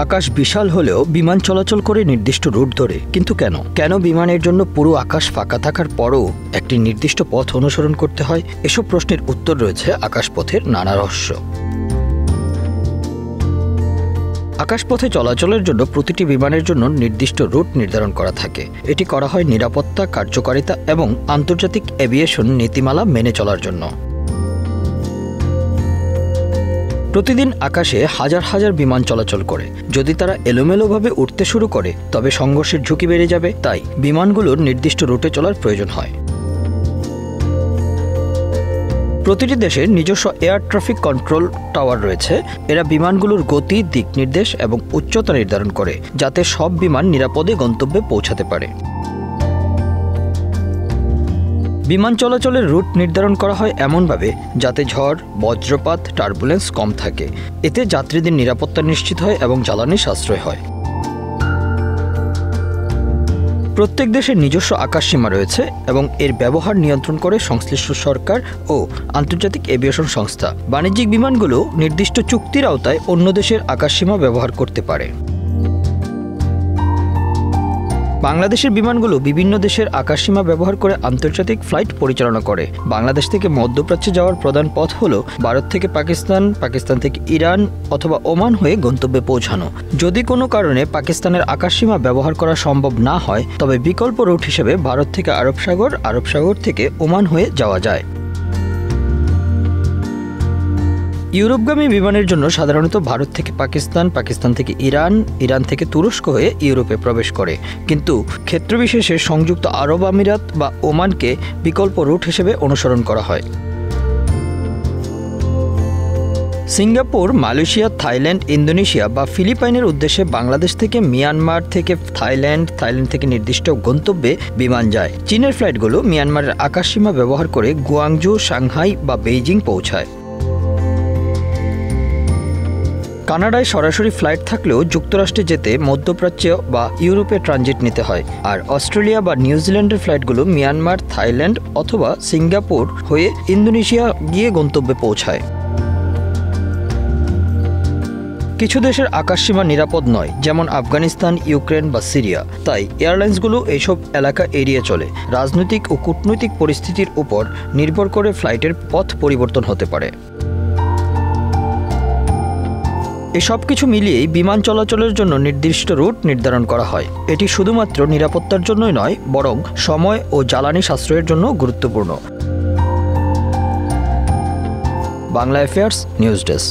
আকাশ বিশাল হলেও বিমান চলাচল করে নির্দিষ্ট রুট ধরে, কিন্তু কেন বিমানের জন্য পুরো আকাশ ফাঁকা থাকার পরও একটি নির্দিষ্ট পথ অনুসরণ করতে হয়? এসব প্রশ্নের উত্তর রয়েছে আকাশপথের নানা রহস্য। আকাশপথে চলাচলের জন্য প্রতিটি বিমানের জন্য নির্দিষ্ট রুট নির্ধারণ করা থাকে। এটি করা হয় নিরাপত্তা, কার্যকারিতা এবং আন্তর্জাতিক এভিয়েশন নীতিমালা মেনে চলার জন্য। প্রতিদিন আকাশে হাজার হাজার বিমান চলাচল করে। যদি তারা এলোমেলোভাবে উঠতে শুরু করে তবে সংঘর্ষের ঝুঁকি বেড়ে যাবে, তাই বিমানগুলোর নির্দিষ্ট রুটে চলার প্রয়োজন হয়। প্রতিটি দেশের নিজস্ব এয়ার ট্রাফিক কন্ট্রোল টাওয়ার রয়েছে। এরা বিমানগুলোর গতি, দিক নির্দেশ এবং উচ্চতা নির্ধারণ করে, যাতে সব বিমান নিরাপদে গন্তব্যে পৌঁছাতে পারে। বিমান চলাচলের রুট নির্ধারণ করা হয় এমনভাবে যাতে ঝড়, বজ্রপাত, টার্বুলেন্স কম থাকে। এতে যাত্রীদের নিরাপত্তা নিশ্চিত হয় এবং জ্বালানি সাশ্রয় হয়। প্রত্যেক দেশের নিজস্ব আকাশসীমা রয়েছে এবং এর ব্যবহার নিয়ন্ত্রণ করে সংশ্লিষ্ট সরকার ও আন্তর্জাতিক এভিয়েশন সংস্থা। বাণিজ্যিক বিমানগুলো নির্দিষ্ট চুক্তির আওতায় অন্য দেশের আকাশসীমা ব্যবহার করতে পারে। বাংলাদেশের বিমানগুলো বিভিন্ন দেশের আকাশসীমা ব্যবহার করে আন্তর্জাতিক ফ্লাইট পরিচালনা করে। বাংলাদেশ থেকে মধ্যপ্রাচ্যে যাওয়ার প্রধান পথ হল ভারত থেকে পাকিস্তান, পাকিস্তান থেকে ইরান অথবা ওমান হয়ে গন্তব্যে পৌঁছানো। যদি কোনো কারণে পাকিস্তানের আকাশসীমা ব্যবহার করা সম্ভব না হয় তবে বিকল্প রুট হিসেবে ভারত থেকে আরব সাগর থেকে ওমান হয়ে যাওয়া যায়। ইউরোপগামী বিমানের জন্য সাধারণত ভারত থেকে পাকিস্তান, পাকিস্তান থেকে ইরান, ইরান থেকে তুরস্ক হয়ে ইউরোপে প্রবেশ করে, কিন্তু ক্ষেত্রবিশেষে সংযুক্ত আরব আমিরাত বা ওমানকে বিকল্প রুট হিসেবে অনুসরণ করা হয়। সিঙ্গাপুর, মালয়েশিয়া, থাইল্যান্ড, ইন্দোনেশিয়া বা ফিলিপাইনের উদ্দেশ্যে বাংলাদেশ থেকে মিয়ানমার থেকে থাইল্যান্ড থেকে নির্দিষ্ট গন্তব্যে বিমান যায়। চীনের ফ্লাইটগুলো মিয়ানমারের আকাশসীমা ব্যবহার করে গুয়াংজু, সাংহাই বা বেইজিং পৌঁছায়। কানাডায় সরাসরি ফ্লাইট থাকলেও যুক্তরাষ্ট্রে যেতে মধ্যপ্রাচ্য বা ইউরোপে ট্রানজিট নিতে হয়, আর অস্ট্রেলিয়া বা নিউজিল্যান্ডের ফ্লাইটগুলো মিয়ানমার, থাইল্যান্ড অথবা সিঙ্গাপুর হয়ে ইন্দোনেশিয়া গিয়ে গন্তব্যে পৌঁছায়। কিছু দেশের আকাশসীমা নিরাপদ নয়, যেমন আফগানিস্তান, ইউক্রেন বা সিরিয়া। তাই এয়ারলাইন্সগুলো এইসব এলাকা এড়িয়ে চলে। রাজনৈতিক ও কূটনৈতিক পরিস্থিতির উপর নির্ভর করে ফ্লাইটের পথ পরিবর্তন হতে পারে। এসব কিছু মিলিয়েই বিমান চলাচলের জন্য নির্দিষ্ট রুট নির্ধারণ করা হয়। এটি শুধুমাত্র নিরাপত্তার জন্যই নয়, বরং সময় ও জ্বালানি সাশ্রয়ের জন্য গুরুত্বপূর্ণ। Bangla affairs news desk.